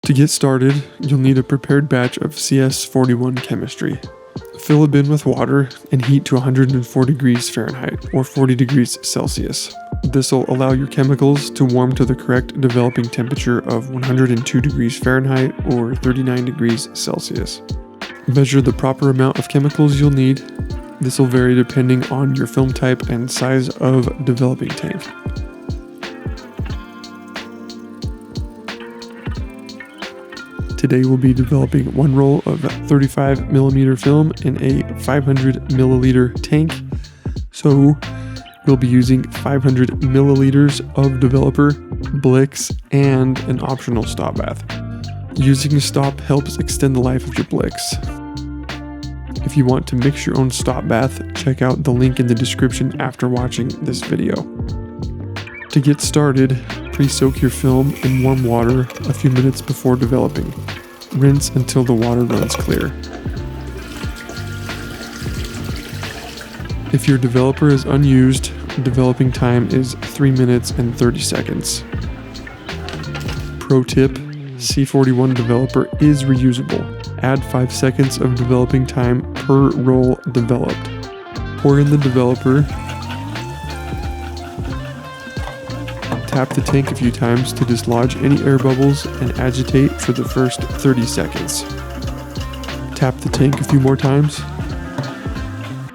To get started, you'll need a prepared batch of CS41 chemistry. Fill a bin with water and heat to 104 degrees Fahrenheit or 40 degrees Celsius. This will allow your chemicals to warm to the correct developing temperature of 102 degrees Fahrenheit or 39 degrees Celsius. Measure the proper amount of chemicals you'll need. This will vary depending on your film type and size of developing tank. Today we'll be developing one roll of 35mm film in a 500 milliliter tank. So we'll be using 500 milliliters of developer, blix, and an optional stop bath. Using a stop helps extend the life of your blix. If you want to mix your own stop bath, check out the link in the description after watching this video. To get started, pre-soak your film in warm water a few minutes before developing. Rinse until the water runs clear. If your developer is unused, developing time is 3 minutes and 30 seconds. Pro tip, C41 developer is reusable. Add 5 seconds of developing time per roll developed. Pour in the developer. Tap the tank a few times to dislodge any air bubbles and agitate for the first 30 seconds. Tap the tank a few more times.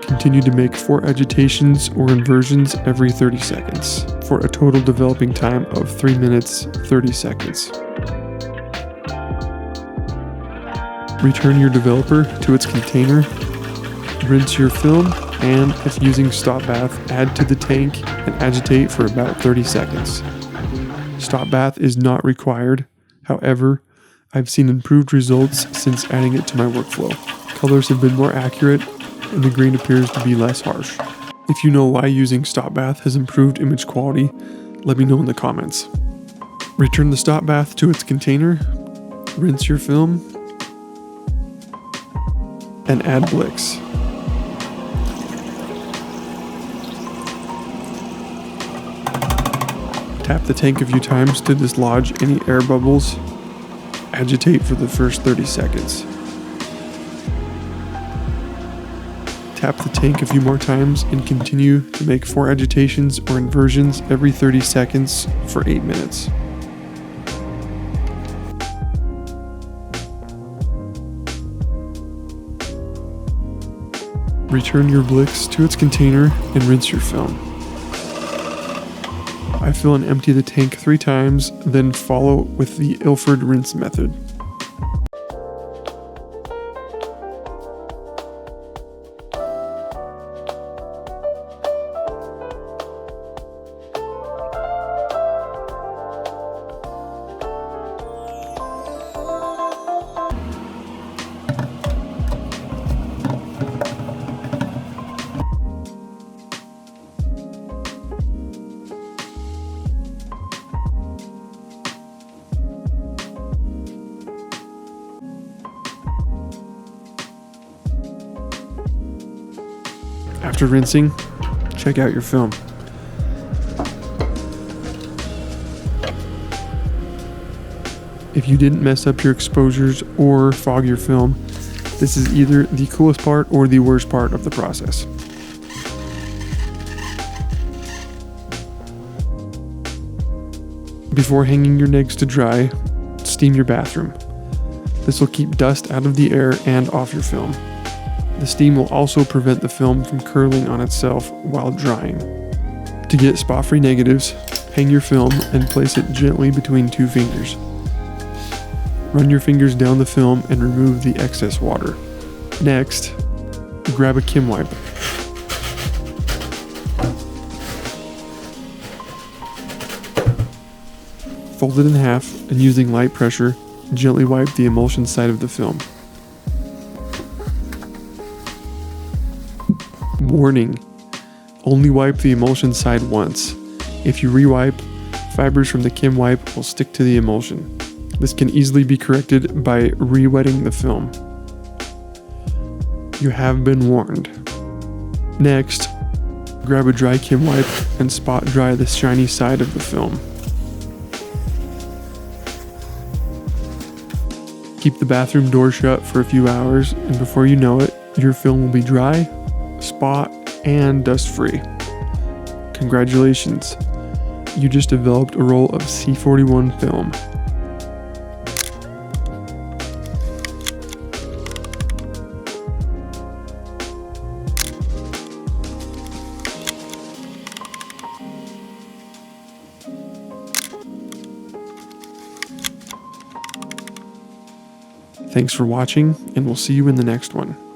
Continue to make 4 agitations or inversions every 30 seconds for a total developing time of 3 minutes 30 seconds. Return your developer to its container. Rinse your film, and if using stop bath, add to the tank and agitate for about 30 seconds. Stop bath is not required. However, I've seen improved results since adding it to my workflow. Colors have been more accurate and the grain appears to be less harsh. If you know why using stop bath has improved image quality, let me know in the comments. Return the stop bath to its container, rinse your film, and add blix. Tap the tank a few times to dislodge any air bubbles. Agitate for the first 30 seconds. Tap the tank a few more times and continue to make 4 agitations or inversions every 30 seconds for 8 minutes. Return your blix to its container and rinse your film. I fill and empty the tank 3 times, then follow with the Ilford rinse method. After rinsing, check out your film. If you didn't mess up your exposures or fog your film, this is either the coolest part or the worst part of the process. Before hanging your negs to dry, steam your bathroom. This will keep dust out of the air and off your film. The steam will also prevent the film from curling on itself while drying. To get spot-free negatives, hang your film and place it gently between 2 fingers. Run your fingers down the film and remove the excess water. Next, grab a Kim wipe. Fold it in half and using light pressure, gently wipe the emulsion side of the film. Warning, only wipe the emulsion side once. If you re-wipe, fibers from the Kim wipe will stick to the emulsion. This can easily be corrected by re-wetting the film. You have been warned. Next, grab a dry Kim wipe and spot dry the shiny side of the film. Keep the bathroom door shut for a few hours, and before you know it, your film will be dry, spot, and dust-free. Congratulations, you just developed a roll of C41 film. Thanks for watching, and we'll see you in the next one.